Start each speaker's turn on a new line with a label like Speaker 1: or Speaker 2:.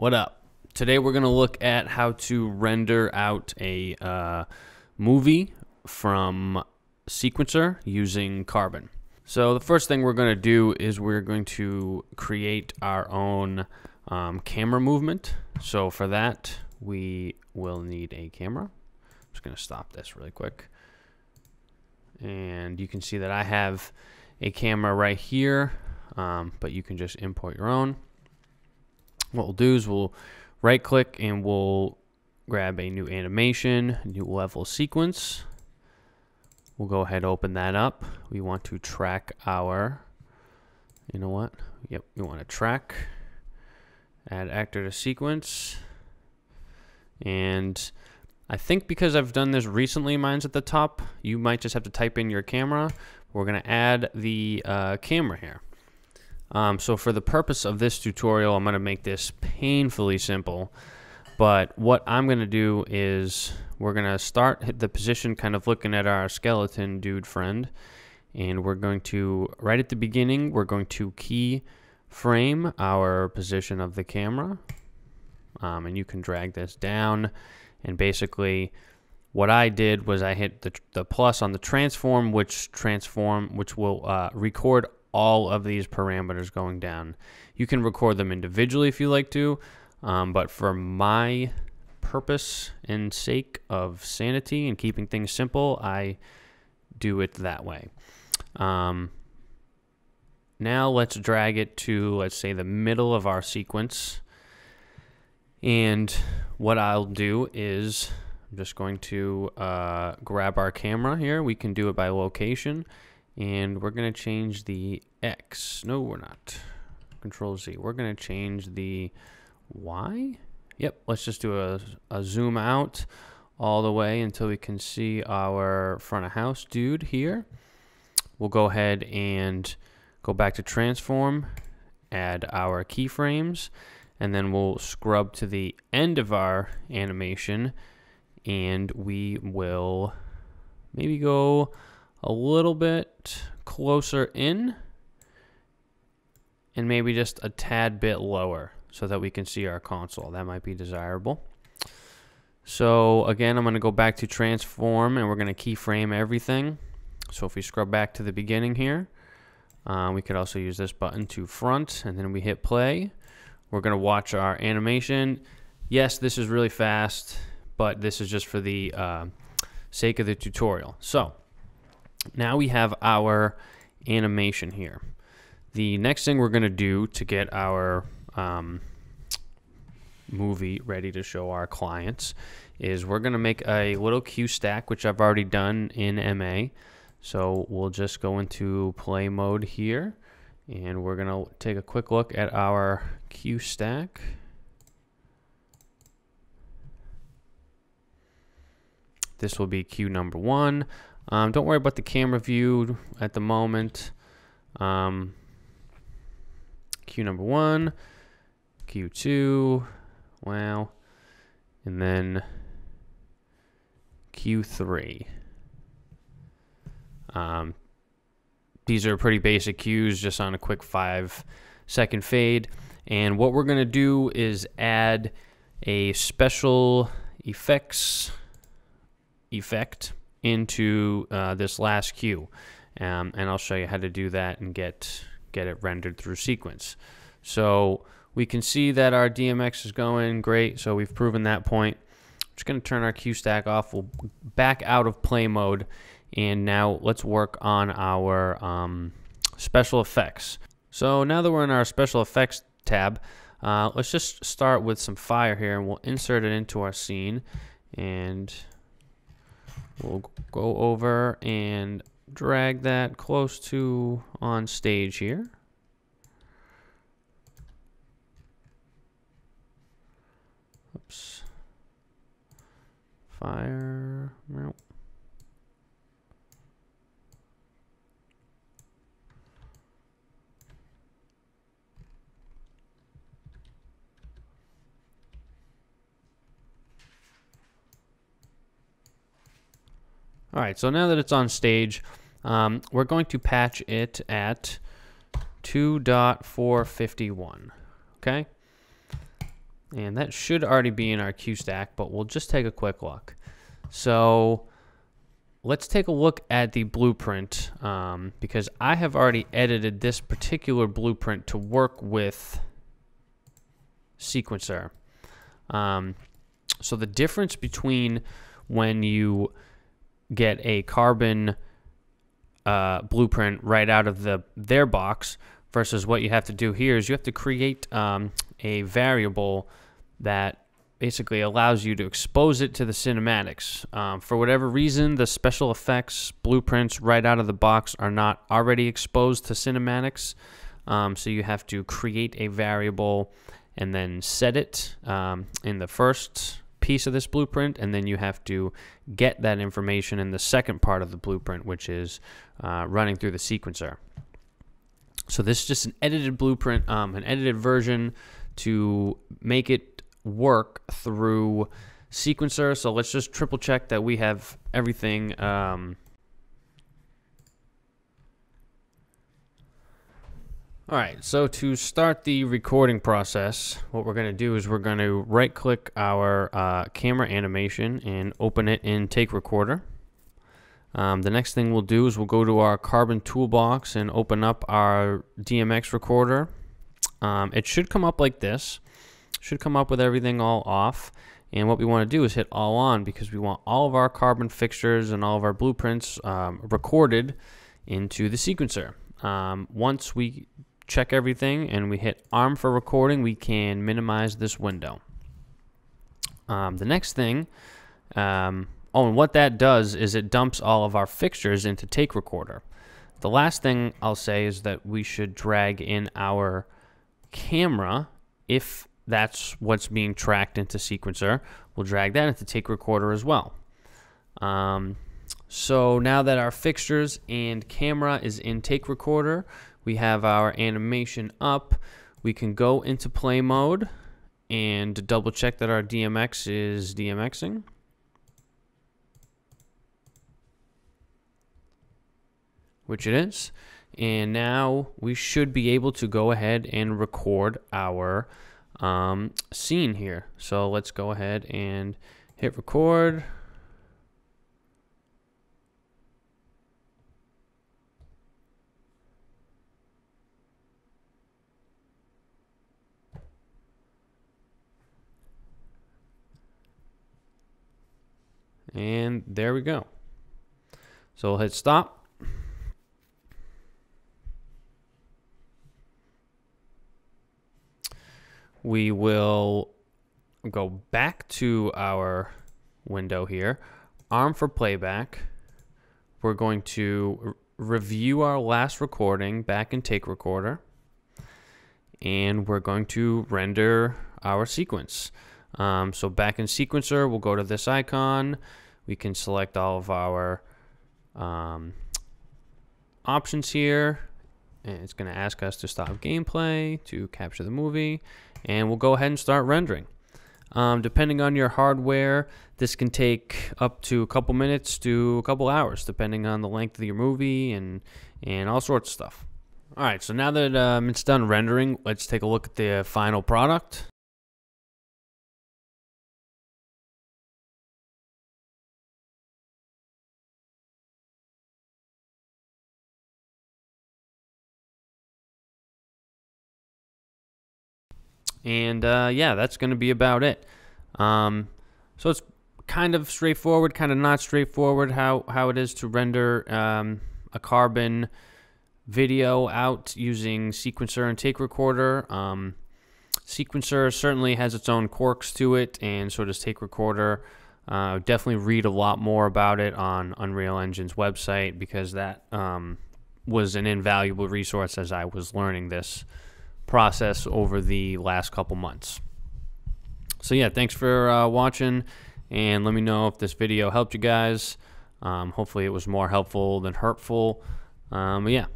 Speaker 1: What up? Today we're going to look at how to render out a movie from Sequencer using Carbon. So the first thing we're going to do is we're going to create our own camera movement. So for that, we will need a camera. I'm just going to stop this really quick. And you can see that I have a camera right here, but you can just import your own. What we'll do is we'll right click and we'll grab a new animation, new level sequence. We'll go ahead and open that up. We want to track our, you know what? Yep, we want to track, add actor to sequence. And I think because I've done this recently, mine's at the top. You might just have to type in your camera. We're going to add the camera here. So for the purpose of this tutorial, I'm going to make this painfully simple. But what I'm going to do is we're going to start the position kind of looking at our skeleton dude friend. And we're going to, right at the beginning, we're going to keyframe our position of the camera. And you can drag this down. And basically what I did was I hit the plus on the transform, which will record all of these parameters going down. You can record them individually if you like to, but for my purpose and sake of sanity and keeping things simple, I do it that way. Now let's drag it to, let's say, the middle of our sequence. And what I'll do is I'm just going to grab our camera here. We can do it by location. And we're going to change the X. No, we're not. Control Z. We're going to change the Y. Yep, let's just do a zoom out all the way until we can see our front of house dude here. We'll go ahead and go back to transform, add our keyframes, and then we'll scrub to the end of our animation, and we will maybe go a little bit closer in and maybe just a tad bit lower so that we can see our console. That might be desirable. So again, I'm going to go back to transform and we're going to keyframe everything. So if we scrub back to the beginning here, we could also use this button to front, and then we hit play. We're going to watch our animation. Yes, this is really fast, but this is just for the sake of the tutorial. So now we have our animation here. The next thing we're going to do to get our movie ready to show our clients is we're going to make a little cue stack, which I've already done in MA. So we'll just go into play mode here, and we're going to take a quick look at our cue stack. This will be cue number 1. Don't worry about the camera view at the moment. Cue number 1, cue 2, wow, and then cue 3. These are pretty basic cues, just on a quick 5-second fade. And what we're going to do is add a special effect into this last cue, and I'll show you how to do that and get it rendered through sequence. So we can see that our DMX is going great, so we've proven that point. I'm just going to turn our cue stack off. We'll back out of play mode, and now let's work on our special effects. So now that we're in our special effects tab, let's just start with some fire here, and we'll insert it into our scene, and we'll go over and drag that close to on stage here. Oops. Fire. Nope. All right, so now that it's on stage, we're going to patch it at 2.451, okay? And that should already be in our Q stack, but we'll just take a quick look. So let's take a look at the blueprint, because I have already edited this particular blueprint to work with Sequencer. So the difference between when you get a Carbon blueprint right out of their box versus what you have to do here is you have to create a variable that basically allows you to expose it to the cinematics. For whatever reason, the special effects blueprints right out of the box are not already exposed to cinematics, so you have to create a variable and then set it in the first piece of this blueprint, and then you have to get that information in the second part of the blueprint, which is running through the sequencer. So this is just an edited blueprint, an edited version to make it work through Sequencer. So let's just triple check that we have everything all right, so to start the recording process, what we're going to do is we're going to right click our camera animation and open it in Take Recorder. The next thing we'll do is we'll go to our Carbon toolbox and open up our DMX recorder. It should come up like this. Should come up with everything all off. And what we want to do is hit all on because we want all of our Carbon fixtures and all of our blueprints recorded into the sequencer. Once we check everything and we hit ARM for recording, we can minimize this window. The next thing, and what that does is it dumps all of our fixtures into Take Recorder. The last thing I'll say is that we should drag in our camera if that's what's being tracked into Sequencer. We'll drag that into Take Recorder as well. So now that our fixtures and camera is in Take Recorder, we have our animation up. We can go into play mode and double check that our DMX is DMXing. Which it is. And now we should be able to go ahead and record our scene here. So let's go ahead and hit record. And there we go. So we'll hit stop. We will go back to our window here. ARM for playback. We're going to review our last recording back in Take Recorder. And we're going to render our sequence. So back in Sequencer, we'll go to this icon. We can select all of our options here. And it's going to ask us to stop gameplay, to capture the movie, and we'll go ahead and start rendering. Depending on your hardware, this can take up to a couple minutes to a couple hours, depending on the length of your movie and all sorts of stuff. All right, so now that it's done rendering, let's take a look at the final product. And yeah, that's going to be about it. So it's kind of straightforward, kind of not straightforward how it is to render a Carbon video out using Sequencer and Take Recorder. Sequencer certainly has its own quirks to it, and so does Take Recorder. Definitely read a lot more about it on Unreal Engine's website because that was an invaluable resource as I was learning this process over the last couple months. So yeah, thanks for watching, and let me know if this video helped you guys. Hopefully it was more helpful than hurtful. But yeah.